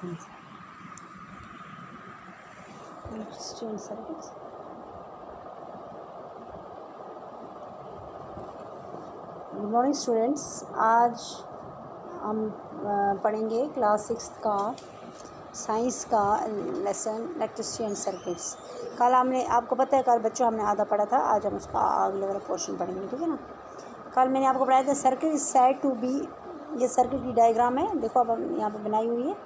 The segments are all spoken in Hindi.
things. Electricity and circuits. Good morning students. आज हम पढ़ेंगे क्लास 6 का साइंस का लेसन इलेक्ट्रिसिटी एंड सर्किट्स। कल हमने, आपको पता है कल बच्चों हमने आधा पढ़ा था, आज हम उसका अगले वाला पोर्शन पढ़ेंगे, ठीक है ना। कल मैंने आपको पढ़ाया था circuit is said to be, ये सर्किट की डायग्राम है, देखो अब हम यहाँ पे बनाई हुई है।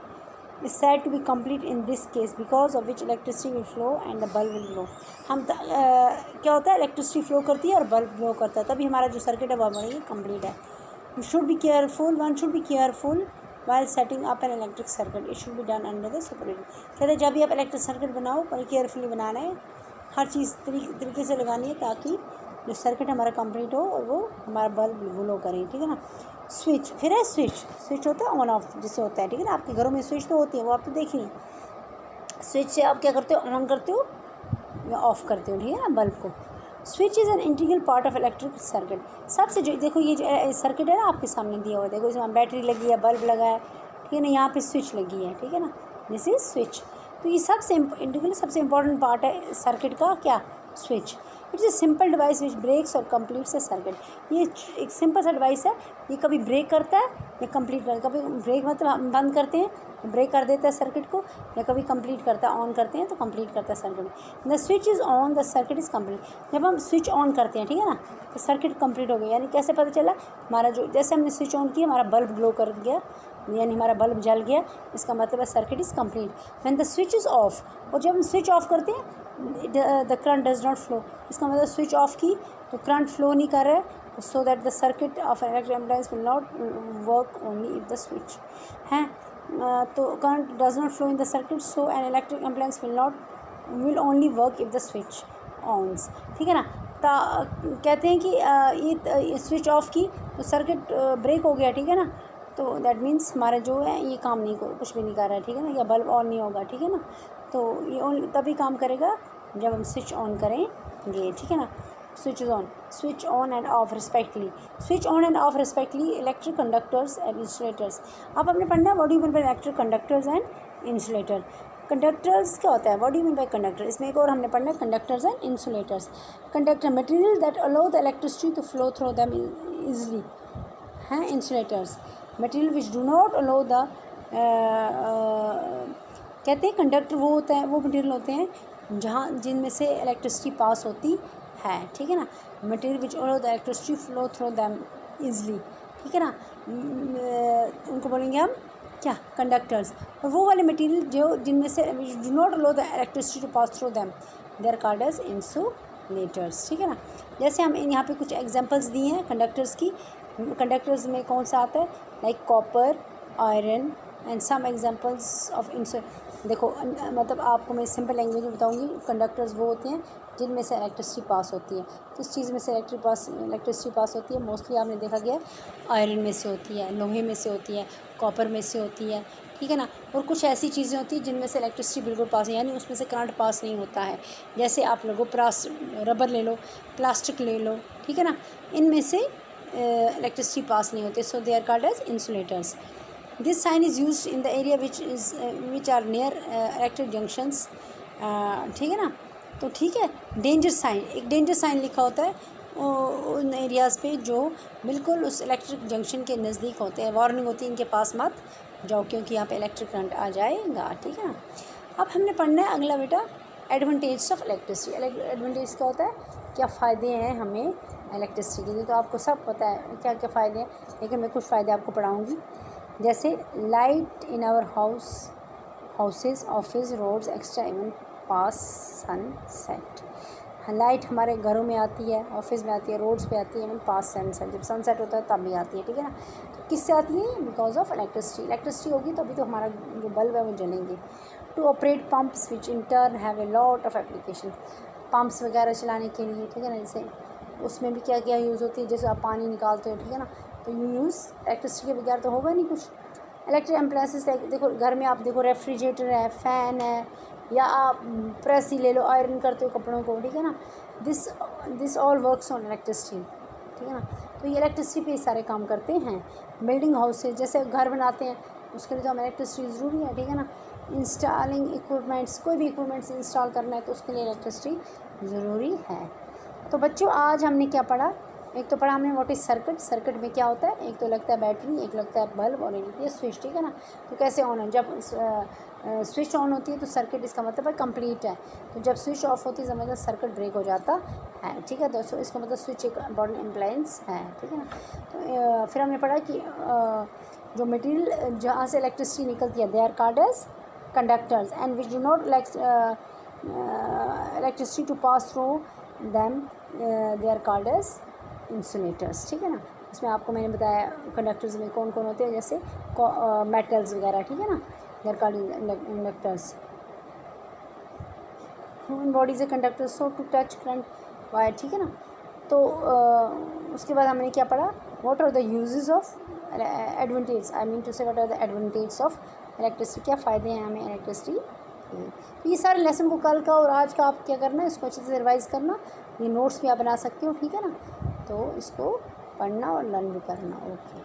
Is said to be complete in this case because of which electricity will flow and the bulb will glow. हम क्या होता है, इलेक्ट्रिसिटी फ्लो करती है और बल्ब ग्लो करता है, तभी हमारा जो सर्किट है वो हमारी कंप्लीट है। You should be careful, one should be careful while setting up an electric circuit. It should be done under the supervision. कहते हैं जब भी आप इलेक्ट्रिक सर्किट बनाओ बड़ी केयरफुली बनाना है, हर चीज़ तरीके से लगानी है ताकि जो सर्किट हमारा कंप्लीट हो और वो हमारा बल्ब ग्लो करे, ठीक है ना। स्विच, फिर है स्विच। स्विच होता है ऑन ऑफ जिससे होता है, ठीक है ना। आपके घरों में स्विच तो होती है, वो आप तो देख ही। स्विच से आप क्या करते हो, ऑन करते हो या ऑफ़ करते हो, ठीक है ना, बल्ब को। Switch is an integral part of electric circuit. सबसे जो देखो ये जो सर्किट है ना आपके सामने दिया हुआ है, देखो इसमें बैटरी लगी है, बल्ब लगा है, ठीक है ना, यहाँ पे स्विच लगी है, ठीक है ना, दिस इज स्विच। तो ये सबसे इंटीग्रल सबसे इंपॉर्टेंट पार्ट है सर्किट का, क्या, switch. It's a simple device which breaks और कंप्लीट्स ए सर्किट। ये एक सिंपल सा डिवाइस है, ये कभी ब्रेक करता है या कंप्लीट करता है। कभी ब्रेक मतलब हम बंद करते हैं तो ब्रेक कर देता है सर्किट को, या कभी कंप्लीट करता है, ऑन करते हैं तो कंप्लीट करता है circuit. The switch is on, the circuit is complete. जब हम स्विच ऑन करते हैं, ठीक है ना, तो सर्किट कंप्लीट हो गया। यानी कैसे पता चला, हमारा जो जैसे हमने स्विच ऑन किया हमारा बल्ब ग्लो कर गया, यानी हमारा बल्ब जल गया, इसका मतलब है circuit is complete. When the switch is of, और जब हम स्विच ऑफ करते हैं the current does not flow, इसका मतलब स्विच ऑफ की तो करंट फ्लो नहीं कर रहा है, so that the circuit of electric appliances will not work only if the switch है। तो current does not flow in the circuit, so an electric appliances will only work if the switch ons, ठीक है ना। कहते हैं कि ये स्विच ऑफ की तो सर्किट ब्रेक हो गया, ठीक है ना, तो दैट मीन्स हमारा जो है ये काम नहीं, कुछ भी नहीं कर रहा है, ठीक है ना, या बल्ब ऑन नहीं होगा, ठीक है ना। तो ये तभी काम करेगा जब हम स्विच ऑन करेंगे, ठीक है ना। Switch is on, switch on and off respectively, switch on and off respectively electric conductors and insulators. अब हमने पढ़ना है what do you mean by electric conductors and insulator. Conductors क्या होता है, what do you mean by conductor, इसमें एक और हमने पढ़ना है conductors and insulators. Conductor material that allow the electricity to flow through them easily हैं। Insulators material which do not allow the, कहते हैं कंडक्टर वो होता है, वो मटेरियल होते हैं जहाँ जिनमें से इलेक्ट्रिसिटी पास होती है, ठीक है ना। Material which allow the electricity flow through them easily, ठीक है ना, उनको बोलेंगे हम क्या, कंडक्टर्स। और वो वाले मटेरियल जो जिनमें से do not allow the electricity to pass through them they are called as insulators, ठीक है ना। जैसे हम यहाँ पे कुछ एग्जांपल्स दिए हैं कंडक्टर्स की। कंडक्टर्स में कौन सा आता है, like copper, iron and some examples of देखो मतलब आपको मैं सिंपल लैंग्वेज में बताऊंगी। कंडक्टर्स वो होते हैं जिनमें से इलेक्ट्रिसिटी पास होती है। किस चीज़ में से इलेक्ट्रिसिटी पास होती है, मोस्टली आपने देखा गया आयरन में से होती है, लोहे में से होती है, कॉपर में से होती है, ठीक है ना। और कुछ ऐसी चीज़ें होती हैं जिनमें से इलेक्ट्रिसिटी बिल्कुल पास, यानी उसमें से करंट पास नहीं होता है। जैसे आप लोगों रबर ले लो, प्लास्टिक ले लो, ठीक है ना, इनमें से इलेक्ट्रिसिटी पास नहीं होती, so they are called as insulators. This sign is use in the area which are near electric junctions, ठीक है ना। तो ठीक है, डेंजर साइन, एक डेंजर साइन लिखा होता है उन एरियाज़ पे जो बिल्कुल उस इलेक्ट्रिक जंक्शन के नज़दीक होते हैं, वार्निंग होती है इनके पास मत जाओ क्योंकि यहाँ पे इलेक्ट्रिक करंट आ जाएगा, ठीक है ना। अब हमने पढ़ना है अगला बेटा एडवांटेज ऑफ इलेक्ट्रिसिटी। एडवांटेज क्या होता है, क्या फ़ायदे हैं हमें इलेक्ट्रिसिटी के, तो आपको सब पता है क्या क्या फ़ायदे हैं, लेकिन मैं कुछ फ़ायदे आपको पढ़ाऊँगी। जैसे light in our houses, office, roads, extra even past sunset. Light हमारे घरों में आती है, ऑफिस में आती है, रोड्स पे आती है, इवन पास सनसेट, जब सनसेट होता है तब भी आती है, ठीक है ना। तो किससे आती है, बिकॉज ऑफ इलेक्ट्रिसिटी। इलेक्ट्रिसिटी होगी तभी तो हमारा जो बल्ब है वो जलेंगे। To operate pumps which in turn have a lot of application, pumps वगैरह चलाने के लिए, ठीक है ना, जैसे उसमें भी क्या क्या यूज़ होती है, जैसे आप पानी निकालते हो, ठीक है ना, तो यू यूज़ इलेक्ट्रिसिटी के बगैर तो होगा नहीं कुछ। इलेक्ट्रिक अप्लायंसेस देखो घर में आप देखो रेफ्रिजरेटर है, फ़ैन है, या आप प्रेस ही ले लो, आयरन करते हो कपड़ों को, ठीक है ना, this all works on electricity, ठीक है ना। तो ये इलेक्ट्रिसिटी पे सारे काम करते हैं। बिल्डिंग हाउसेज, जैसे घर बनाते हैं उसके लिए तो हमें इलेक्ट्रिसिटी ज़रूरी है, ठीक है ना। इंस्टॉलिंग इक्विपमेंट्स, कोई भी इक्विपमेंट्स इंस्टॉल करना है तो उसके लिए इलेक्ट्रिसिटी ज़रूरी है। तो बच्चों आज हमने क्या पढ़ा, एक तो पढ़ा हमने व्हाट इज़ सर्किट, सर्किट में क्या होता है, एक तो लगता है बैटरी, एक लगता है बल्ब और एक लगती है स्विच, ठीक है ना। तो कैसे ऑन है, जब स्विच ऑन होती है तो सर्किट इसका मतलब है कंप्लीट है, तो जब स्विच ऑफ होती है समझना सर्किट ब्रेक हो जाता है, ठीक है। दोस्तों इसका मतलब स्विच एक इम्पॉर्टेंट इम्प्लायंस है, ठीक है ना। तो फिर हमने पढ़ा कि जो मटेरियल जहाँ से इलेक्ट्रिसिटी निकलती है they are called as conductors and which do not electricity to pass through them they are called as insulators, ठीक है ना। इसमें आपको मैंने बताया कंडक्टर्स में कौन कौन होते हैं, जैसे मेटल्स वगैरह, ठीक है ना, they are called inductors. Human body से conductor so to touch current wire, ठीक है ना। तो उसके बाद हमने क्या पढ़ा, what are the uses of advantage, I mean to say what are the advantage of electricity, क्या फ़ायदे हैं हमें इलेक्ट्रिसिटी। ये सारे लेसन को कल का और आज का आप क्या करना है, इसको अच्छे से रिवाइज करना, ये नोट्स भी आप बना सकते हो, ठीक है ना। तो इसको पढ़ना और लर्न भी करना। Okay,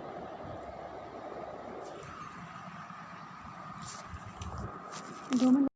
2 minute.